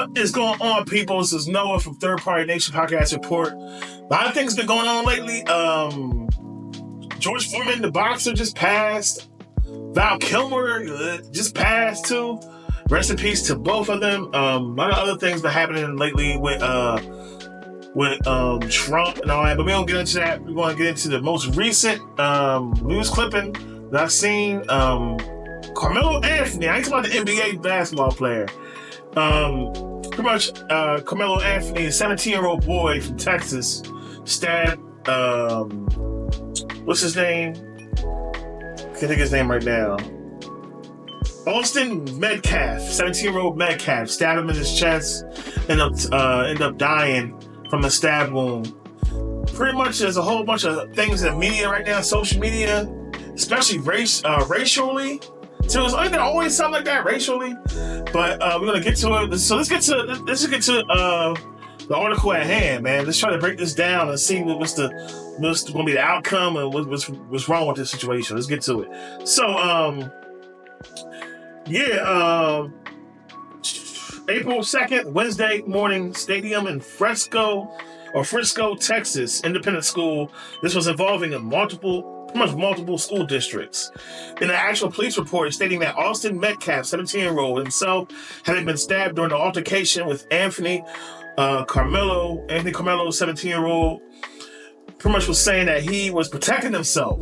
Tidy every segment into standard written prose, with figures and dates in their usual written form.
What is going on, people? This is Noah from Third Party Nation Podcast Report. A lot of things been going on lately. George Foreman, the boxer, just passed. Val Kilmer just passed too. Rest in peace to both of them. A lot of other things been happening lately with Trump and all that, but we don't get into that. We're going to get into the most recent news clipping that I've seen. Karmelo Anthony. I ain't talking about the NBA basketball player. Pretty much, Karmelo Anthony, a 17-year-old boy from Texas, stabbed, what's his name? Can't think of his name right now. Austin Metcalf, 17-year-old Metcalf, stabbed him in his chest, ended up dying from a stab wound. Pretty much, there's a whole bunch of things in the media right now, social media, especially racially. So it's only always something like that racially, but we're gonna get to it. So let's get to the article at hand, man. Let's try to break this down and see what's going to be the outcome and what's wrong with this situation. Let's get to it. So April 2nd, Wednesday morning, stadium in Frisco, Texas, independent school. This was involving multiple school districts. In an actual police report stating that Austin Metcalf, 17-year-old himself, had been stabbed during the altercation with Anthony Karmelo, 17-year-old, pretty much was saying that he was protecting himself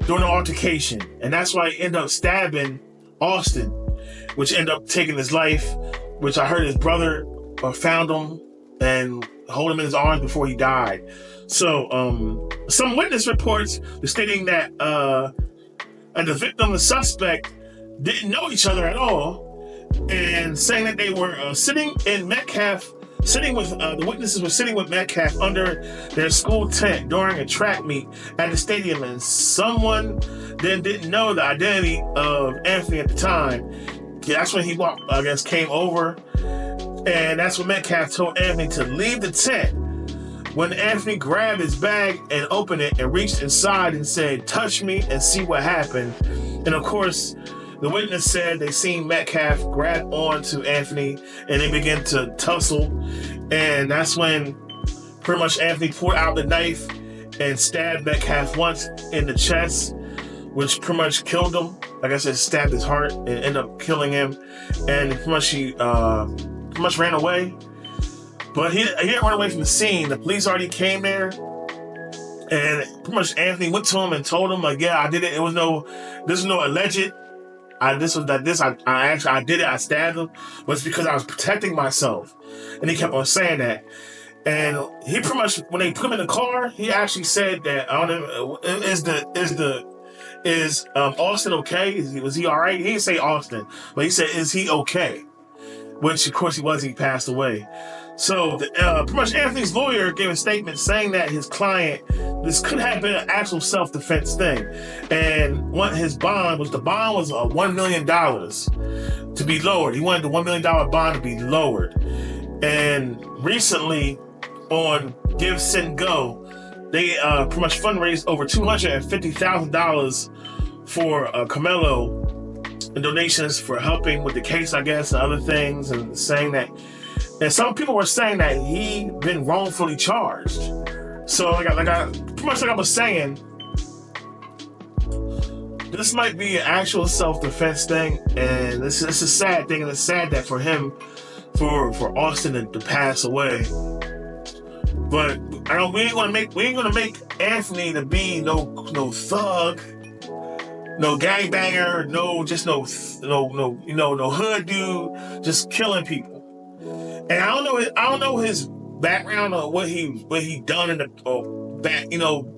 during the altercation, and that's why he ended up stabbing Austin, which ended up taking his life, which I heard his brother found him and hold him in his arms before he died. So, some witness reports were stating that the victim and the suspect didn't know each other at all, and saying that they were the witnesses were sitting with Metcalf under their school tent during a track meet at the stadium, and someone then didn't know the identity of Anthony at the time. That's when he came over, and that's when Metcalf told Anthony to leave the tent. When Anthony grabbed his bag and opened it and reached inside and said, "Touch me and see what happened." And of course, the witness said they seen Metcalf grab onto Anthony and they began to tussle. And that's when pretty much Anthony pulled out the knife and stabbed Metcalf once in the chest, which pretty much killed him. Like I said, stabbed his heart and ended up killing him. And pretty much he ran away. But he didn't run away from the scene. The police already came there, and pretty much Anthony went to him and told him, like, "Yeah, I did it. This was no alleged. I did it. I stabbed him, but it's because I was protecting myself." And he kept on saying that. And he pretty much, when they put him in the car, he actually said that, "I don't know, is Austin okay? Was he all right?" He didn't say Austin, but he said, "Is he okay?" Which of course he was. He passed away. So pretty much Anthony's lawyer gave a statement saying that his client, this could have been an actual self-defense thing. And his bond was $1 million to be lowered. He wanted the $1 million bond to be lowered. And recently on Give, Send, Go, they pretty much fundraised over $250,000 for Karmelo in donations for helping with the case, I guess, and other things, and saying that. And some people were saying that he been wrongfully charged. So like I was saying, this might be an actual self-defense thing, and this is a sad thing, and it's sad that for for Austin to pass away. But we ain't gonna make Anthony to be no thug, no gangbanger, no hood dude, just killing people. And I don't know his background or what he done in the back,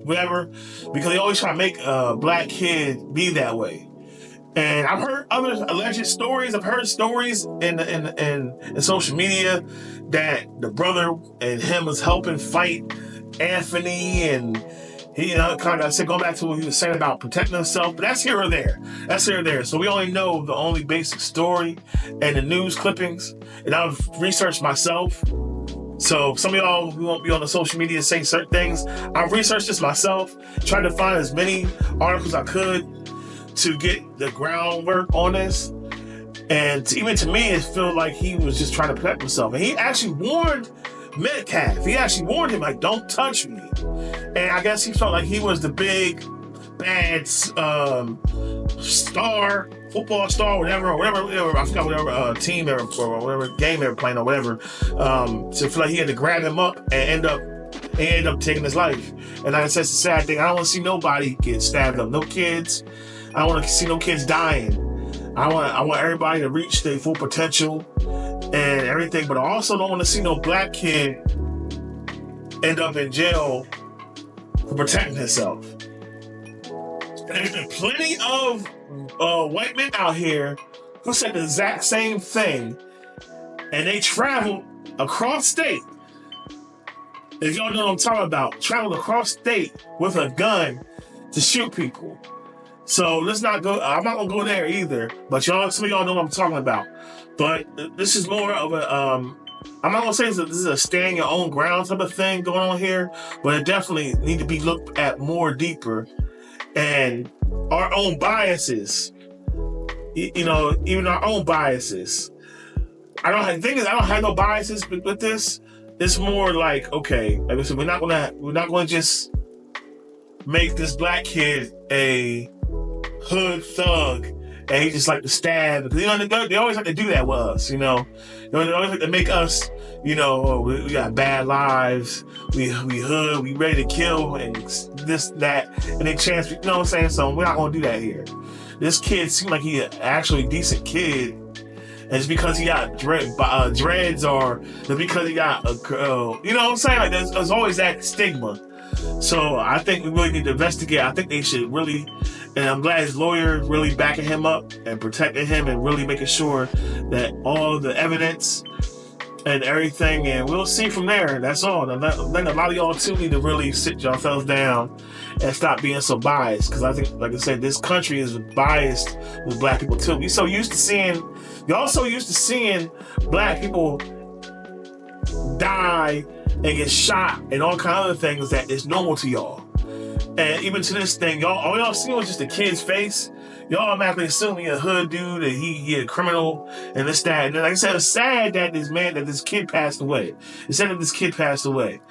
whatever, because they always try to make a black kid be that way. And I've heard other alleged stories. I've heard stories in social media that the brother and him was helping fight Anthony, and he kind of said, going back to what he was saying about protecting himself, but that's here or there. So we only know the only basic story and the news clippings, and I've researched myself. So some of y'all who won't be on the social media saying certain things, I've researched this myself, tried to find as many articles I could to get the groundwork on this. And even to me, it felt like he was just trying to protect himself. And he actually warned Metcalf. He actually warned him, like, don't touch me. And I guess he felt like he was the big, bad star, football star, whatever, I forgot whatever team or whatever game they were playing or whatever. So I feel like he had to grab him up and end up taking his life. And like I said, it's a sad thing. I don't want to see nobody get stabbed up. No kids. I don't want to see no kids dying. I want everybody to reach their full potential and everything, but I also don't want to see no black kid end up in jail for protecting himself. And there's been plenty of white men out here who said the exact same thing, and they traveled across state. If y'all know what I'm talking about, traveled across state with a gun to shoot people. So let's not go. I'm not gonna go there either. But some of y'all know what I'm talking about. But this is more of a. I'm not gonna say this is a stand your own ground type of thing going on here, but it definitely need to be looked at more deeper, and our own biases. Even our own biases. I don't have no biases with this. It's more like, okay, like I said, we're not gonna just make this black kid a hood thug and he just like to stab, because they always like to do that with us, they always like to make us, we got bad lives, we hood, we ready to kill and this, that, and they chance, you know what I'm saying? So we're not gonna do that here. This kid seemed like he actually a decent kid, and it's because he got dreads, or it's because he got a girl, you know what I'm saying? Like there's always that stigma. So I think we really need to investigate. I think they should really, and I'm glad his lawyer really backing him up and protecting him and really making sure that all the evidence and everything, and we'll see from there. That's all. And I think a lot of y'all too need to really sit yourselves down and stop being so biased, because I think, like I said, this country is biased with black people too. Y'all so used to seeing black people die and get shot and all kind of other things that is normal to y'all. And even to this thing, all y'all seen was just a kid's face. Y'all automatically assume he a hood dude, and he a criminal, and this, that. And like I said, it's sad that this kid passed away. It's sad that this kid passed away.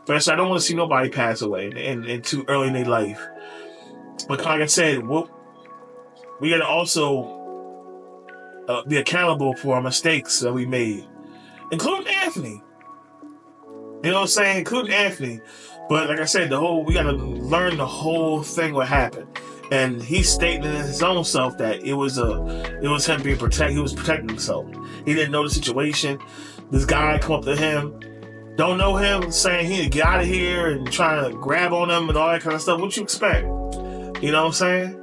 But I don't want to see nobody pass away and too early in their life. But like I said, we got to also be accountable for our mistakes that we made, including Anthony. You know what I'm saying? Including Anthony. But like I said, we got to learn the whole thing what happened. And he's stating in his own self that it was him being protected. He was protecting himself. He didn't know the situation. This guy come up to him, don't know him, saying he need to get out of here and trying to grab on him and all that kind of stuff. What you expect? You know what I'm saying?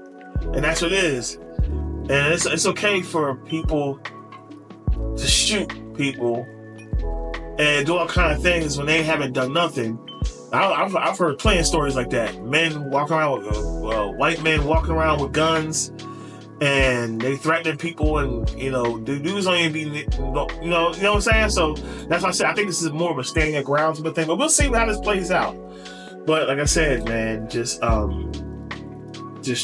And that's what it is. And it's okay for people to shoot people and do all kind of things when they haven't done nothing. I've heard plenty of stories like that. Men walking around with white men walking around with guns, and they threatening people, and the dudes don't even be, you know what I'm saying? So that's why I said I think this is more of a standing at ground type of thing. But we'll see how this plays out. But like I said, man, just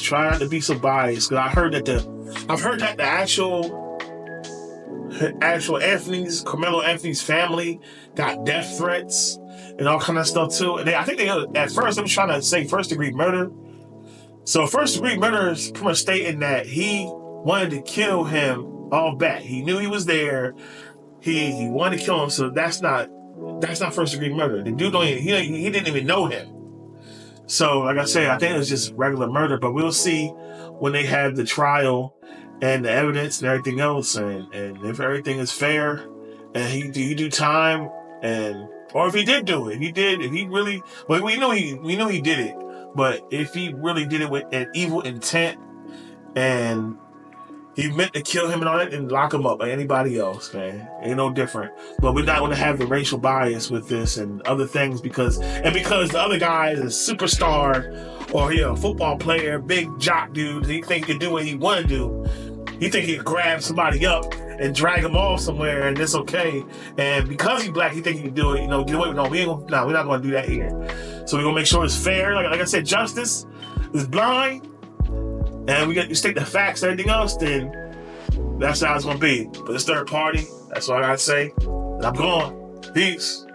try not to be so biased, because I've heard that the actual Karmelo Anthony's family got death threats and all kind of stuff too. And I think at first they were trying to say first-degree murder. So first-degree murder is pretty much stating that he wanted to kill him all back. He knew he was there. He wanted to kill him. So that's not first-degree murder. The dude he didn't even know him. So like I said, I think it was just regular murder. But we'll see when they have the trial and the evidence and everything else, and if everything is fair, and he do time, or if he did do it, we know he did it, but if he really did it with an evil intent and he meant to kill him and all that, then lock him up like anybody else, man. Ain't no different. But we're not going to have the racial bias with this and other things because the other guy is a superstar, or he a football player, big jock dude. He think he can do what he want to do. He think he can grab somebody up and drag him off somewhere, and it's okay. And because he's black, he think he can do it. Get away with no. We're not going to do that here. So we're going to make sure it's fair. Like I said, justice is blind, and we got to state the facts and everything else. Then That's how it's gonna be. But this third party, that's all I gotta say. And I'm gone. Peace.